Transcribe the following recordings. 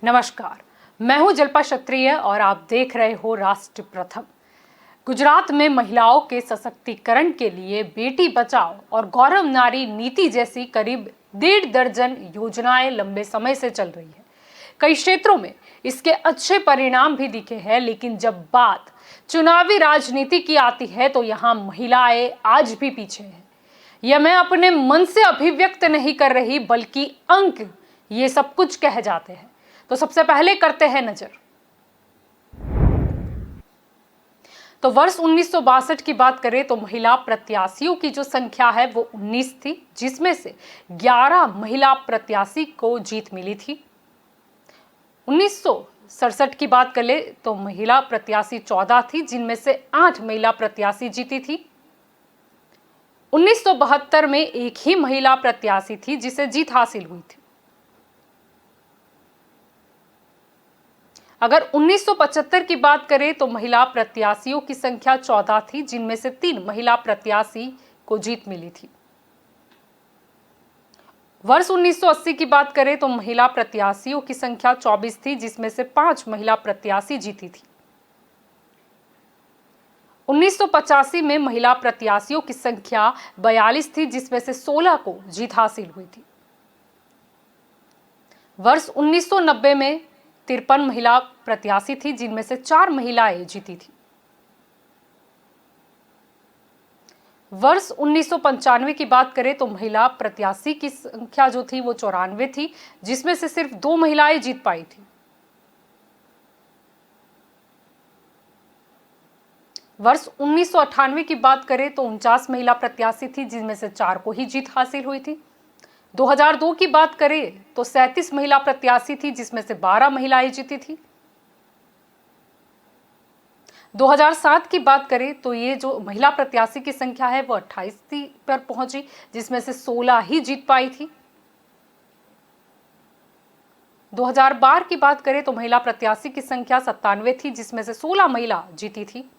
नमस्कार, मैं हूं जल्पा क्षत्रिय और आप देख रहे हो राष्ट्र प्रथम। गुजरात में महिलाओं के सशक्तिकरण के लिए बेटी बचाओ और गौरव नारी नीति जैसी करीब 1.5 दर्जन योजनाएं लंबे समय से चल रही है। कई क्षेत्रों में इसके अच्छे परिणाम भी दिखे हैं, लेकिन जब बात चुनावी राजनीति की आती है तो यहाँ महिलाएं आज भी पीछे हैं। यह मैं अपने मन से अभिव्यक्त नहीं कर रही, बल्कि अंक ये सब कुछ कह जाते हैं। तो सबसे पहले करते हैं नजर। तो वर्ष 1962 की बात करें तो महिला प्रत्याशियों की जो संख्या है वो 19 थी, जिसमें से 11 महिला प्रत्याशी को जीत मिली थी। 1967 की बात करें तो महिला प्रत्याशी 14 थी, जिनमें से 8 महिला प्रत्याशी जीती थी। 1972 में एक ही महिला प्रत्याशी थी जिसे जीत हासिल हुई थी। अगर 1975 की बात करें तो महिला प्रत्याशियों की संख्या 14 थी, जिनमें से 3 महिला प्रत्याशी को जीत मिली थी। वर्ष 1980 की बात करें तो महिला प्रत्याशियों की संख्या 24 थी, जिसमें से 5 महिला प्रत्याशी जीती थी। 1985 में महिला प्रत्याशियों की संख्या 42 थी, जिसमें से 16 को जीत हासिल हुई थी। वर्ष 1990 में 53 महिला प्रत्याशी थी, जिनमें से 4 महिलाएं जीती थी। वर्ष 1995 की बात करें तो महिला प्रत्याशी की संख्या जो थी वो 94 थी, जिसमें से सिर्फ 2 महिलाएं जीत पाई थी। वर्ष 1998 की बात करें तो 49 महिला प्रत्याशी थी, जिनमें से 4 को ही जीत हासिल हुई थी। 2002 की बात करें तो 37 महिला प्रत्याशी थी, जिसमें से 12 महिलाएं जीती थी। 2007 की बात करें तो ये जो महिला प्रत्याशी की संख्या है वो 28 पर पहुंची, जिसमें से 16 ही जीत पाई थी। 2012 की बात करें तो महिला प्रत्याशी की संख्या 97 थी, जिसमें से 16 महिला जीती थी।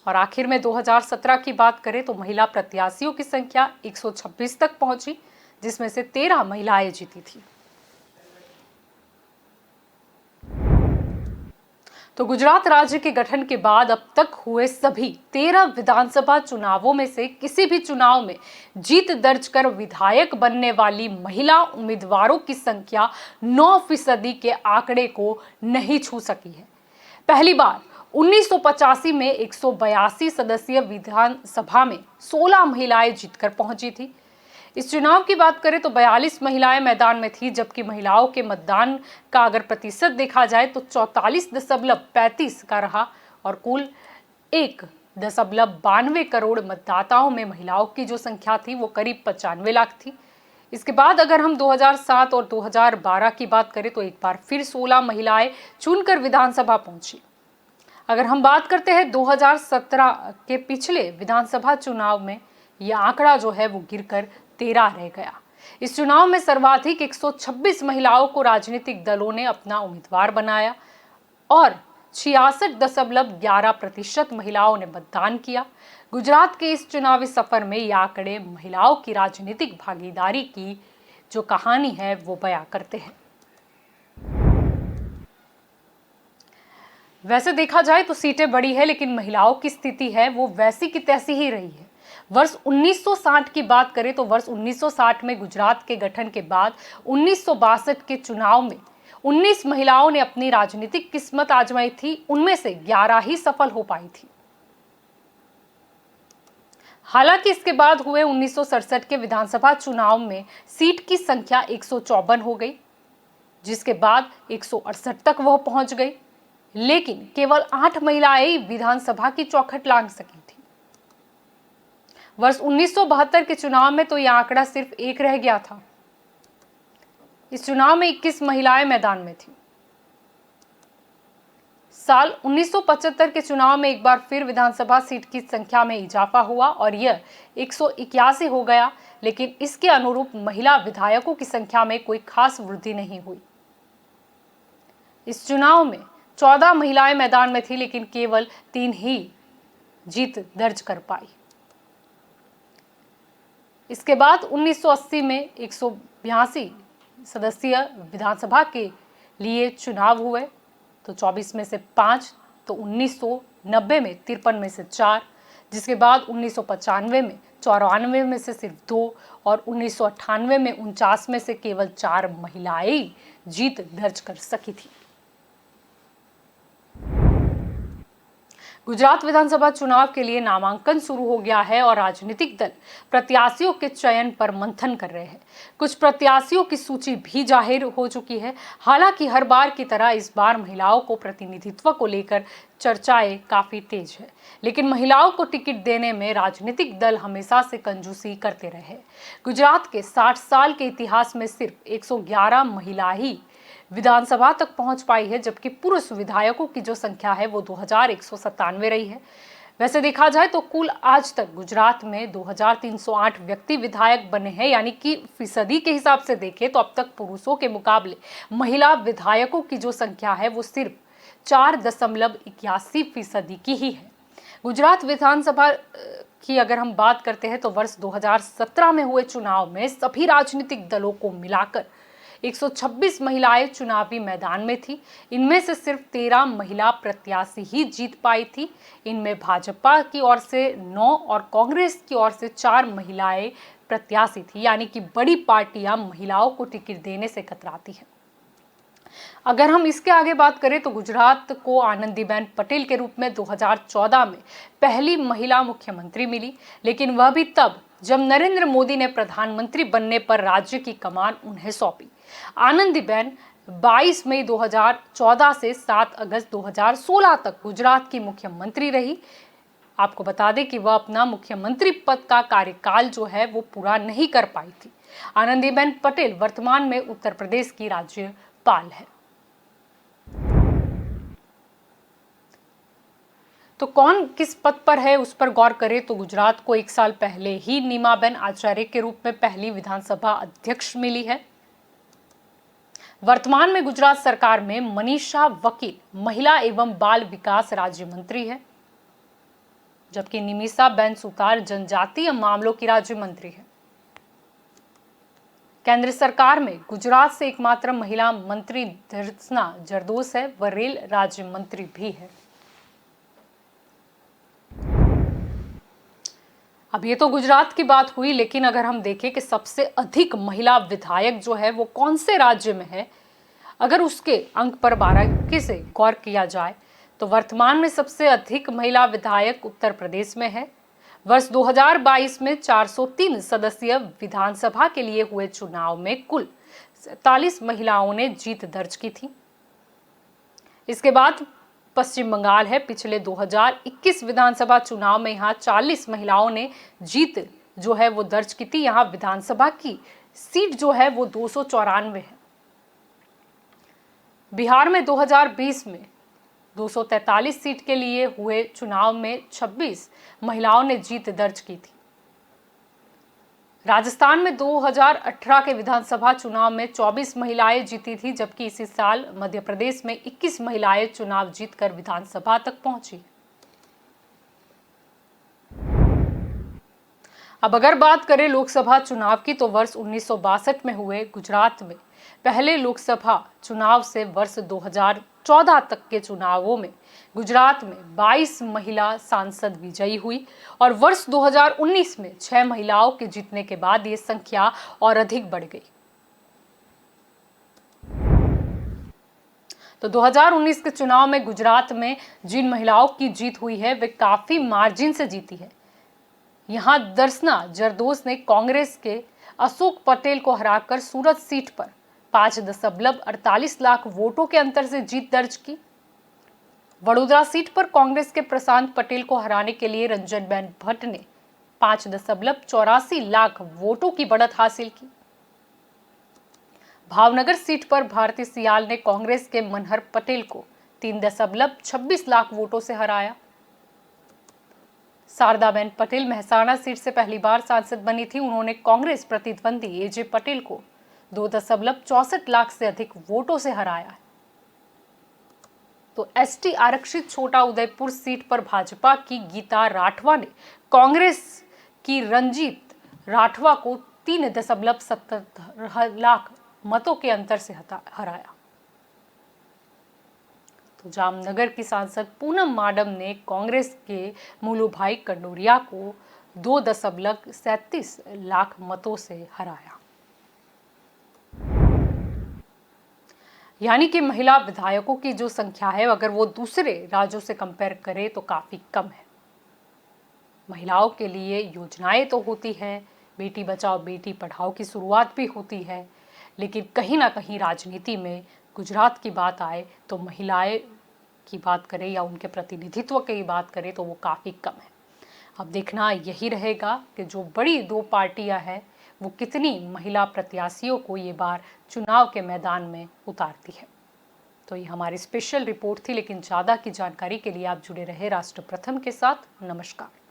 और आखिर में 2017 की बात करें तो महिला प्रत्याशियों की संख्या 126 तक पहुंची, जिसमें से 13 महिलाएं जीती थी। तो गुजरात राज्य के गठन के बाद अब तक हुए सभी 13 विधानसभा चुनावों में से किसी भी चुनाव में जीत दर्ज कर विधायक बनने वाली महिला उम्मीदवारों की संख्या 9% के आंकड़े को नहीं छू सकी है। पहली बार 1985 में 182 सदस्यीय विधानसभा में 16 महिलाएं जीतकर पहुंची थी। इस चुनाव की बात करें तो 42 महिलाएं मैदान में थी, जबकि महिलाओं के मतदान का अगर प्रतिशत देखा जाए तो 44.35 का रहा और कुल 1.92 करोड़ मतदाताओं में महिलाओं की जो संख्या थी वो करीब 95 लाख थी। इसके बाद अगर हम 2007 और 2012 की बात करें तो एक बार फिर 16 महिलाएं चुनकर विधानसभा पहुंची। अगर हम बात करते हैं 2017 के पिछले विधानसभा चुनाव में यह आंकड़ा जो है वो गिरकर 13 रह गया। इस चुनाव में सर्वाधिक 126 महिलाओं को राजनीतिक दलों ने अपना उम्मीदवार बनाया और 66.11% महिलाओं ने मतदान किया। गुजरात के इस चुनावी सफर में ये आंकड़े महिलाओं की राजनीतिक भागीदारी की जो कहानी है वो बयां करते हैं। वैसे देखा जाए तो सीटें बड़ी है, लेकिन महिलाओं की स्थिति है वो वैसी की तैसी ही रही है। वर्ष 1960 की बात करें तो वर्ष 1960 में गुजरात के गठन के बाद 1962 के चुनाव में 19 महिलाओं ने अपनी राजनीतिक किस्मत आजमाई थी, उनमें से 11 ही सफल हो पाई थी। हालांकि इसके बाद हुए 1967 के विधानसभा चुनाव में सीट की संख्या 154 हो गई, जिसके बाद 168 तक वह पहुंच गई, लेकिन केवल 8 महिलाएं विधानसभा की चौखट लांघ सकी थी। वर्ष 1972 के चुनाव में तो यह आंकड़ा सिर्फ 1 रह गया था। इस चुनाव में 21 महिलाएं मैदान में थी। साल 1975 के चुनाव में एक बार फिर विधानसभा सीट की संख्या में इजाफा हुआ और यह 181 हो गया, लेकिन इसके अनुरूप महिला विधायकों की संख्या में कोई खास वृद्धि नहीं हुई। इस चुनाव में 14 महिलाएं मैदान में थी, लेकिन केवल 3 ही जीत दर्ज कर पाई। इसके बाद 1980 में 182 सदस्यीय विधानसभा के लिए चुनाव हुए, तो 24 में से 5, तो 1990 में 53 में से 4, जिसके बाद 1995 में 94 में से सिर्फ 2 और 1998 में 49 में से केवल 4 महिलाएं जीत दर्ज कर सकी थी। गुजरात विधानसभा चुनाव के लिए नामांकन शुरू हो गया है और राजनीतिक दल प्रत्याशियों के चयन पर मंथन कर रहे हैं। कुछ प्रत्याशियों की सूची भी जाहिर हो चुकी है। हालांकि हर बार की तरह इस बार महिलाओं को प्रतिनिधित्व को लेकर चर्चाएं काफी तेज है, लेकिन महिलाओं को टिकट देने में राजनीतिक दल हमेशा से कंजूसी करते रहे। गुजरात के 60 साल के इतिहास में सिर्फ 111 महिला ही विधानसभा तक पहुंच पाई है, जबकि पुरुष विधायकों की जो संख्या है वो 2197 रही है। वैसे देखा जाए तो कुल आज तक गुजरात में 2308 व्यक्ति विधायक बने हैं, यानी कि फीसदी के हिसाब से देखें तो अब तक पुरुषों के मुकाबले महिला विधायकों की जो संख्या है वो सिर्फ 4.81% की ही है। गुजरात विधानसभा की अगर हम बात करते हैं तो वर्ष 2017 में हुए चुनाव में सभी राजनीतिक दलों को मिलाकर 126 महिलाएं चुनावी मैदान में थी। इनमें से सिर्फ 13 महिला प्रत्याशी ही जीत पाई थी। इनमें भाजपा की ओर से 9 और कांग्रेस की ओर से 4 महिलाएं प्रत्याशी थी, यानी कि बड़ी पार्टियां महिलाओं को टिकट देने से कतराती हैं। अगर हम इसके आगे बात करें तो गुजरात को आनंदीबेन पटेल के रूप में 2014 में पहली महिला मुख्यमंत्री मिली, लेकिन वह भी तब जब नरेंद्र मोदी ने प्रधानमंत्री बनने पर राज्य की कमान उन्हें सौंपी। आनंदीबेन 22 मई 2014 से 7 अगस्त 2016 तक गुजरात की मुख्यमंत्री रही। आपको बता दें कि वह अपना मुख्यमंत्री पद का कार्यकाल जो है वो पूरा नहीं कर पाई थी। आनंदीबेन पटेल वर्तमान में उत्तर प्रदेश की राज्यपाल है। तो कौन किस पद पर है उस पर गौर करें तो गुजरात को 1 साल पहले ही नीमाबेन आचार्य के रूप में पहली विधानसभा अध्यक्ष मिली है। वर्तमान में गुजरात सरकार में मनीषा वकील महिला एवं बाल विकास राज्य मंत्री है, जबकि निमिषाबेन सुतार जनजातीय मामलों की राज्य मंत्री है। केंद्र सरकार में गुजरात से एकमात्र महिला मंत्री दर्शना जरदोश है, वह रेल राज्य मंत्री भी है। अब ये तो गुजरात की बात हुई, लेकिन अगर हम देखें कि सबसे अधिक महिला विधायक जो है वो कौन से राज्य में है, अगर उसके अंक पर बारीकी से गौर किया जाए तो वर्तमान में सबसे अधिक महिला विधायक उत्तर प्रदेश में है। वर्ष 2022 में 403 सदस्यीय विधानसभा के लिए हुए चुनाव में कुल 47 महिलाओं ने जीत दर्ज की थी। इसके बाद पश्चिम बंगाल है। पिछले 2021 विधानसभा चुनाव में यहाँ 40 महिलाओं ने जीत जो है वो दर्ज की थी। यहाँ विधानसभा की सीट जो है वो 294 है। बिहार में 2020 में 243 सीट के लिए हुए चुनाव में 26 महिलाओं ने जीत दर्ज की थी। राजस्थान में 2018 के विधानसभा चुनाव में 24 महिलाएं जीती थी, जबकि इसी साल मध्य प्रदेश में 21 महिलाएं चुनाव जीतकर विधानसभा तक पहुंची। अब अगर बात करें लोकसभा चुनाव की तो वर्ष 1962 में हुए गुजरात में पहले लोकसभा चुनाव से वर्ष 2014 तक के चुनावों में गुजरात में 22 महिला सांसद विजयी हुई और वर्ष 2019 में 6 महिलाओं के जीतने के बाद ये संख्या और अधिक बढ़ गई। तो 2019 के चुनाव में गुजरात में जिन महिलाओं की जीत हुई है वे काफी मार्जिन से जीती है। यहां दर्शना जरदोश ने कांग्रेस के अशोक पटेल को हराकर सूरत सीट पर 5.48 लाख वोटों के अंतर से जीत दर्ज की। वडोदरा सीट पर कांग्रेस के प्रशांत पटेल को हराने के लिए रंजनबेन भट्ट ने 5.84 लाख वोटों की बढ़त हासिल की। भावनगर सीट पर भारती सियाल ने कांग्रेस के मनहर पटेल को 3.26 लाख वोटों से हराया। शारदाबेन पटेल मेहसाणा सीट से पहली बार सांसद बनी थी। उन्होंने कांग्रेस प्रतिद्वंदी एजे पटेल को 2.64 लाख से अधिक वोटों से हराया है। तो एसटी आरक्षित छोटा उदयपुर सीट पर भाजपा की गीता राठवा ने कांग्रेस की रंजीत राठवा को 3.77 लाख मतों के अंतर से हराया। तो जामनगर की सांसद पूनम माडम ने कांग्रेस के मुलुभाई कंडोरिया को 2.37 लाख मतों से हराया। यानी कि महिला विधायकों की जो संख्या है, अगर वो दूसरे राज्यों से कंपेयर करें तो काफी कम है। महिलाओं के लिए योजनाएं तो होती है, बेटी बचाओ बेटी पढ़ाओ की शुरुआत भी होती है, लेकिन कहीं ना कहीं राजनीति में गुजरात की बात आए तो महिलाएं की बात करें या उनके प्रतिनिधित्व की बात करें तो वो काफ़ी कम है। अब देखना यही रहेगा कि जो बड़ी दो पार्टियां हैं वो कितनी महिला प्रत्याशियों को ये बार चुनाव के मैदान में उतारती है। तो ये हमारी स्पेशल रिपोर्ट थी, लेकिन ज़्यादा की जानकारी के लिए आप जुड़े रहे राष्ट्र प्रथम के साथ। नमस्कार।